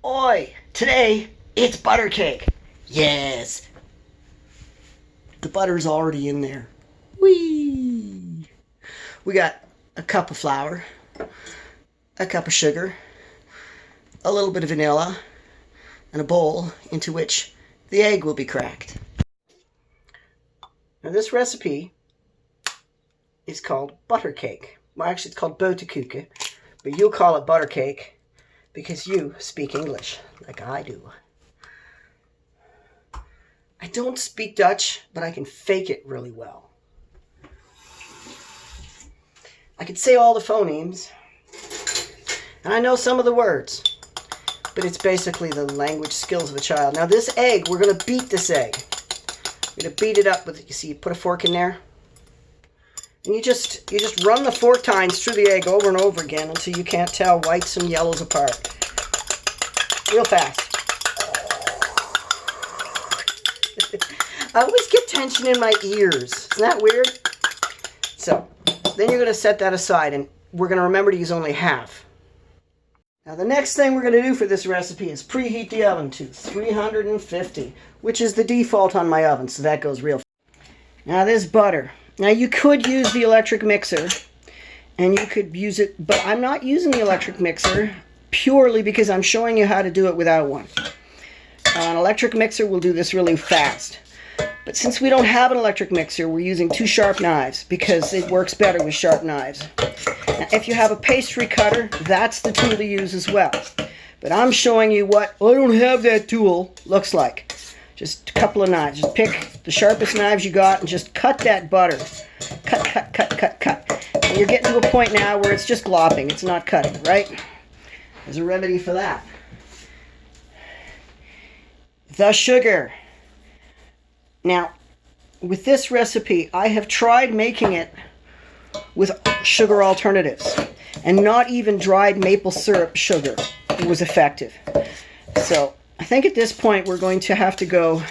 Oi! Today, it's butter cake. Yes. The butter's already in there. Whee! We got a cup of flour, a cup of sugar, a little bit of vanilla, and a bowl into which the egg will be cracked. Now this recipe is called butter cake. Well, actually it's called boeter, but you'll call it butter cake because you speak English like I do. I don't speak Dutch, but I can fake it really well. I can say all the phonemes, and I know some of the words, but it's basically the language skills of a child. Now this egg, we're going to beat this egg. We're going to beat it up with, you see, you put a fork in there, and you just run the fork tines through the egg over and over again until you can't tell whites and yellows apart. Real fast. I always get tension in my ears. Isn't that weird? So, then you're going to set that aside, and we're going to remember to use only half. Now, the next thing we're going to do for this recipe is preheat the oven to 350, which is the default on my oven, so that goes real fast. Now, this butter. Now, you could use the electric mixer, and you could use it, but I'm not using the electric mixer purely because I'm showing you how to do it without one. An electric mixer will do this really fast. But since we don't have an electric mixer, we're using 2 sharp knives because it works better with sharp knives. Now, if you have a pastry cutter, that's the tool to use as well. But I'm showing you what I don't have that tool looks like. Just a couple of knives. Just pick the sharpest knives you got and just cut that butter. Cut, cut, cut, cut, cut. And you're getting to a point now where it's just glopping. It's not cutting, right? There's a remedy for that. The sugar. Now, with this recipe, I have tried making it with sugar alternatives, and not even dried maple syrup sugar was effective. So, I think at this point we're going to have to go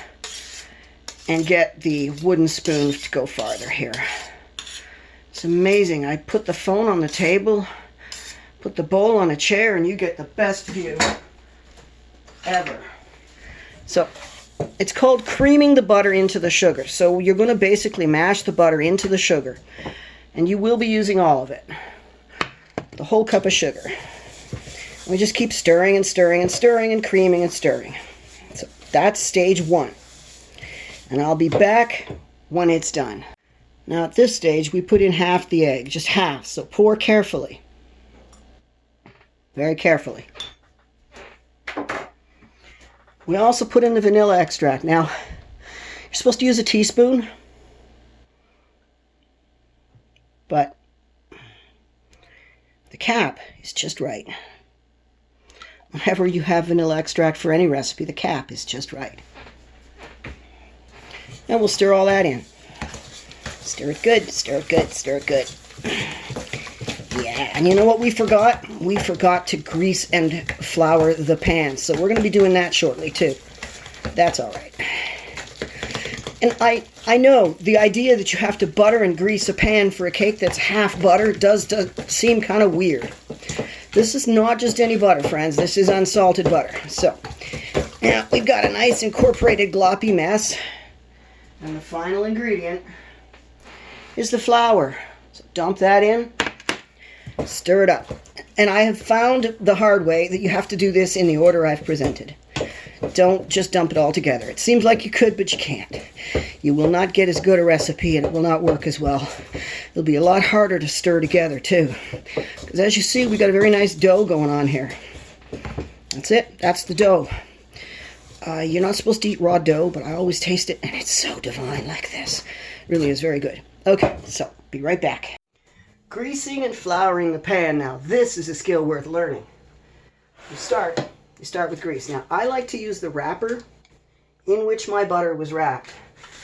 and get the wooden spoon to go farther here. It's amazing. I put the phone on the table, put the bowl on a chair, and you get the best view ever. So, it's called creaming the butter into the sugar. So you're going to basically mash the butter into the sugar. And you will be using all of it. The whole cup of sugar. And we just keep stirring and stirring and stirring and creaming and stirring. So that's stage 1. And I'll be back when it's done. Now at this stage we put in half the egg. Just half. So pour carefully. Very carefully. We also put in the vanilla extract. Now, you're supposed to use a teaspoon, but the cap is just right. Whenever you have vanilla extract for any recipe, the cap is just right. And we'll stir all that in. Stir it good, stir it good, stir it good. Yeah, and you know what we forgot? We forgot to grease and flour the pan. So we're going to be doing that shortly too. That's all right. And I know the idea that you have to butter and grease a pan for a cake that's half butter does seem kind of weird. This is not just any butter, friends. This is unsalted butter. So now we've got a nice incorporated gloppy mess. And the final ingredient is the flour. So dump that in. Stir it up. And I have found the hard way that you have to do this in the order I've presented. Don't just dump it all together. It seems like you could, but you can't. You will not get as good a recipe, and it will not work as well. It'll be a lot harder to stir together, too. Because as you see, we got a very nice dough going on here. That's it. That's the dough. You're not supposed to eat raw dough, but I always taste it, and it's so divine like this. It really is very good. Okay, so be right back. Greasing and flouring the pan. Now, this is a skill worth learning. You start with grease. Now, I like to use the wrapper in which my butter was wrapped.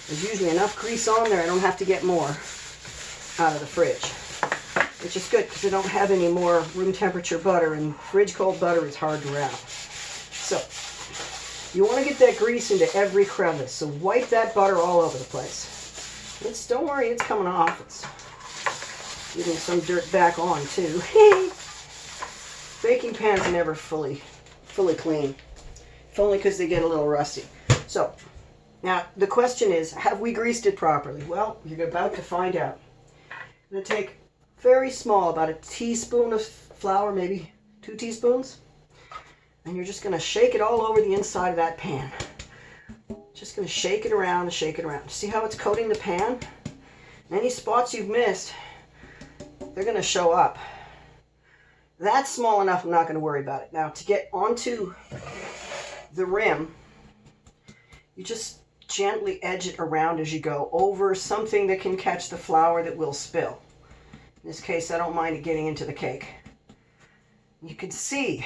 There's usually enough grease on there, I don't have to get more out of the fridge. Which is good, because I don't have any more room temperature butter, and fridge cold butter is hard to wrap. So, you want to get that grease into every crevice, so wipe that butter all over the place. Don't worry, it's coming off. It's getting some dirt back on too. Baking pans never fully fully clean. If only because they get a little rusty. So, now the question is, have we greased it properly? Well, you're about to find out. I'm going to take very small, about a teaspoon of flour, maybe 2 teaspoons. And you're just going to shake it all over the inside of that pan. Just going to shake it around and shake it around. See how it's coating the pan? Any spots you've missed, they're going to show up. That's small enough, I'm not going to worry about it. Now, to get onto the rim, you just gently edge it around as you go over something that can catch the flour that will spill. In this case, I don't mind it getting into the cake. You can see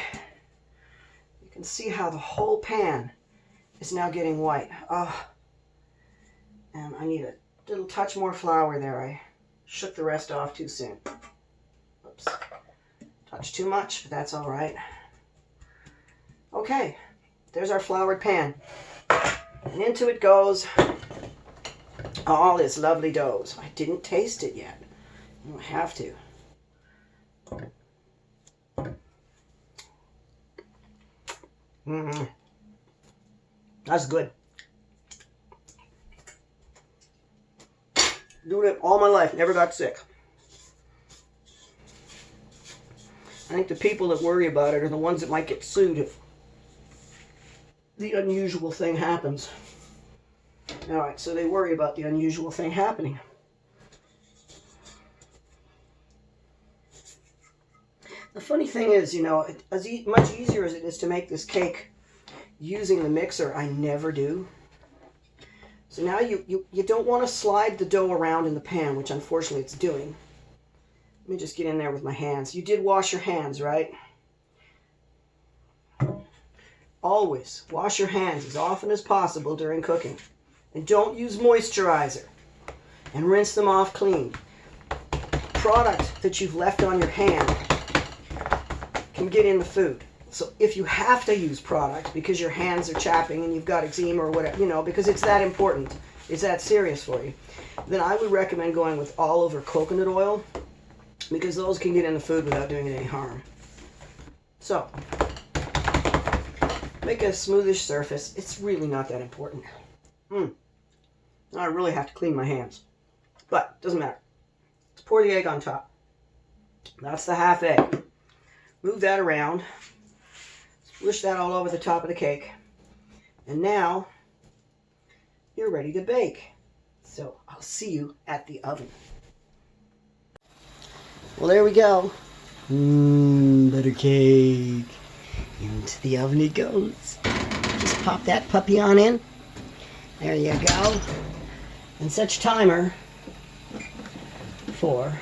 how the whole pan is now getting white. Oh, and I need a little touch more flour there. I shook the rest off too soon. Oops. Touch too much, but that's all right. Okay, there's our floured pan. And into it goes all this lovely dough. I didn't taste it yet. You don't have to. That's good. Doing it all my life, never got sick. I think the people that worry about it are the ones that might get sued if the unusual thing happens. All right, so they worry about the unusual thing happening. The funny thing is, you know, much easier as it is to make this cake using the mixer, I never do. So now you don't want to slide the dough around in the pan, which unfortunately it's doing. Let me just get in there with my hands. You did wash your hands, right? Always wash your hands as often as possible during cooking. And don't use moisturizer. And rinse them off clean. Product that you've left on your hand can get in the food. So if you have to use product because your hands are chapping and you've got eczema or whatever, you know, because it's that important, it's that serious for you, then I would recommend going with olive or coconut oil, because those can get in the food without doing it any harm. So, make a smoothish surface. It's really not that important. I really have to clean my hands. But, doesn't matter. Let's pour the egg on top. That's the half egg. Move that around. Swish that all over the top of the cake. And now, you're ready to bake. So, I'll see you at the oven. Well, there we go. Butter cake. Into the oven it goes. Just pop that puppy on in. There you go. And set your timer for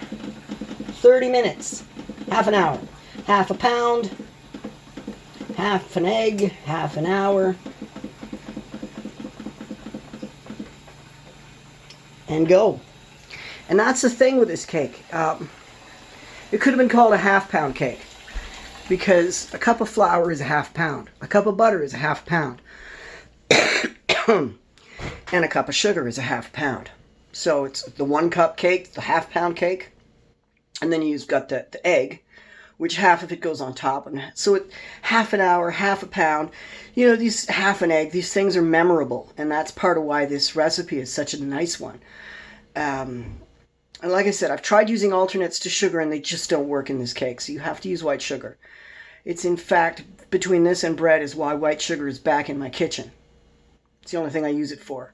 30 minutes. Half an hour. Half a pound. Half an egg. Half an hour. And go. And that's the thing with this cake. It could have been called a half-pound cake, because a cup of flour is a half pound, a cup of butter is a half pound, and a cup of sugar is a half pound. So it's the 1 cup cake, the half-pound cake, and then you've got the egg, which half of it goes on top. And so it, half an hour, half a pound, you know, these half an egg, these things are memorable, and that's part of why this recipe is such a nice one. And like I said, I've tried using alternates to sugar and they just don't work in this cake, so you have to use white sugar. It's in fact, between this and bread is why white sugar is back in my kitchen. It's the only thing I use it for.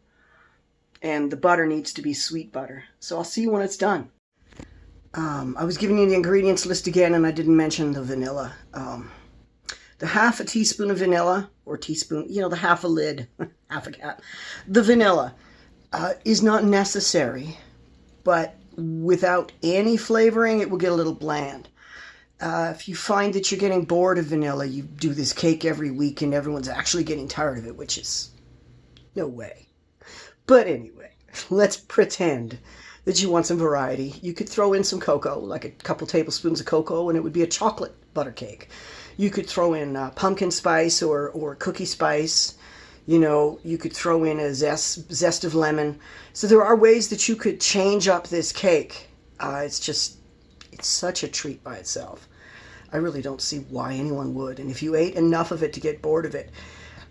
And the butter needs to be sweet butter. So I'll see you when it's done. I was giving you the ingredients list again and I didn't mention the vanilla. The half a teaspoon of vanilla, or teaspoon, you know, the half a lid, half a cap. The vanilla is not necessary, but without any flavoring, it will get a little bland. If you find that you're getting bored of vanilla, you do this cake every week and everyone's actually getting tired of it, which is no way. But anyway, let's pretend that you want some variety. You could throw in some cocoa, like a couple tablespoons of cocoa, and it would be a chocolate butter cake. You could throw in pumpkin spice or cookie spice. You know, you could throw in a zest of lemon. So there are ways that you could change up this cake. It's such a treat by itself. I really don't see why anyone would. And if you ate enough of it to get bored of it,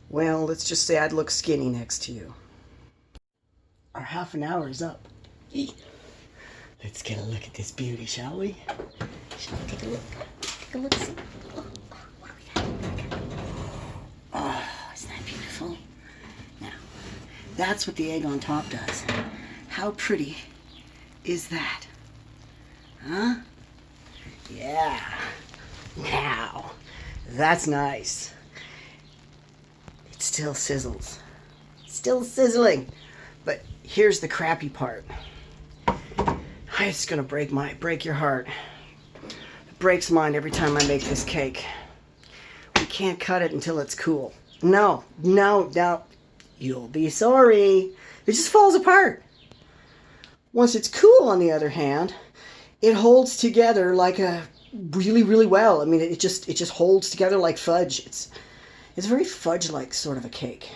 well, let's just say I'd look skinny next to you. Our half an hour is up. Let's get a look at this beauty, shall we? Shall we take a look? Take a look, see? What do we got? Oh, isn't that beautiful? Now, that's what the egg on top does. How pretty is that? Huh? Yeah. Now, that's nice. It still sizzles. Still sizzling. But here's the crappy part. It's gonna break your heart. It breaks mine every time I make this cake. We can't cut it until it's cool. No. You'll be sorry. It just falls apart. Once it's cool, on the other hand, it holds together like a really well. I mean, it just holds together like fudge. It's very fudge-like sort of a cake.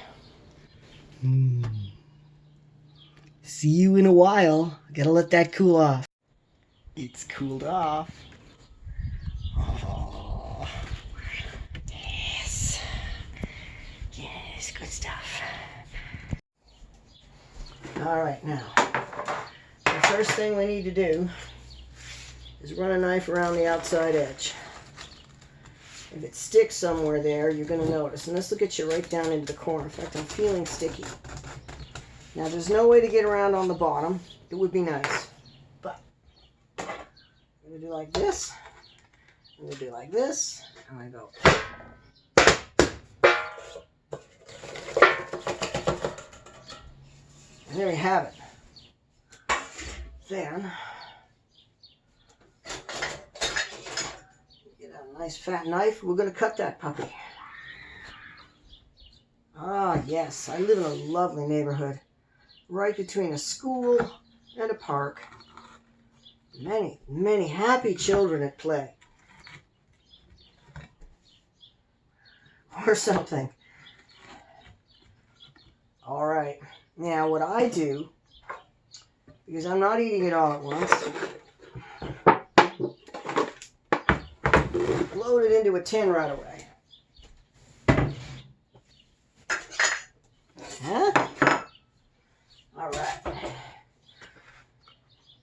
See you in a while. Gotta let that cool off. It's cooled off. Oh, yes. Yes, good stuff. All right, now, the first thing we need to do is run a knife around the outside edge. If it sticks somewhere there, you're going to notice. And this will get you right down into the corner. In fact, I'm feeling sticky. Now, there's no way to get around on the bottom. It would be nice. But I'm going to do like this. I'm going to do like this. And I go. And there you have it. Then, get a nice fat knife. We're going to cut that puppy. Ah, yes. I live in a lovely neighborhood. Right between a school and a park. Many happy children at play. Or something. All right. Now what I do, because I'm not eating it all at once, load it into a tin right away. Huh? All right.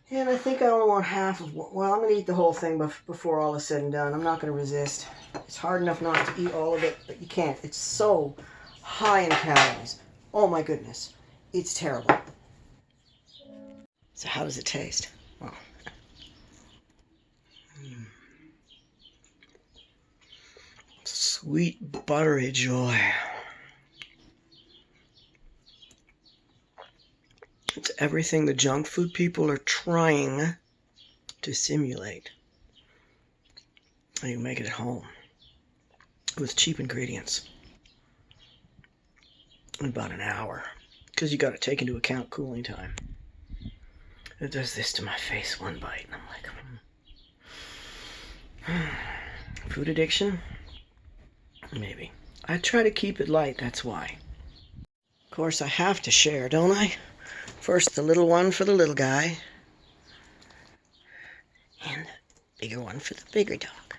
And I think I only want half of what, well, I'm going to eat the whole thing before all is said and done. I'm not going to resist. It's hard enough not to eat all of it, but you can't. It's so high in calories. Oh my goodness. It's terrible. So how does it taste? Well, sweet buttery joy. It's everything the junk food people are trying to simulate. And you can make it at home with cheap ingredients in about an hour, because you got to take into account cooling time. It does this to my face one bite, and I'm like, food addiction? Maybe. I try to keep it light, that's why. Of course, I have to share, don't I? First, the little one for the little guy, and the bigger one for the bigger dog.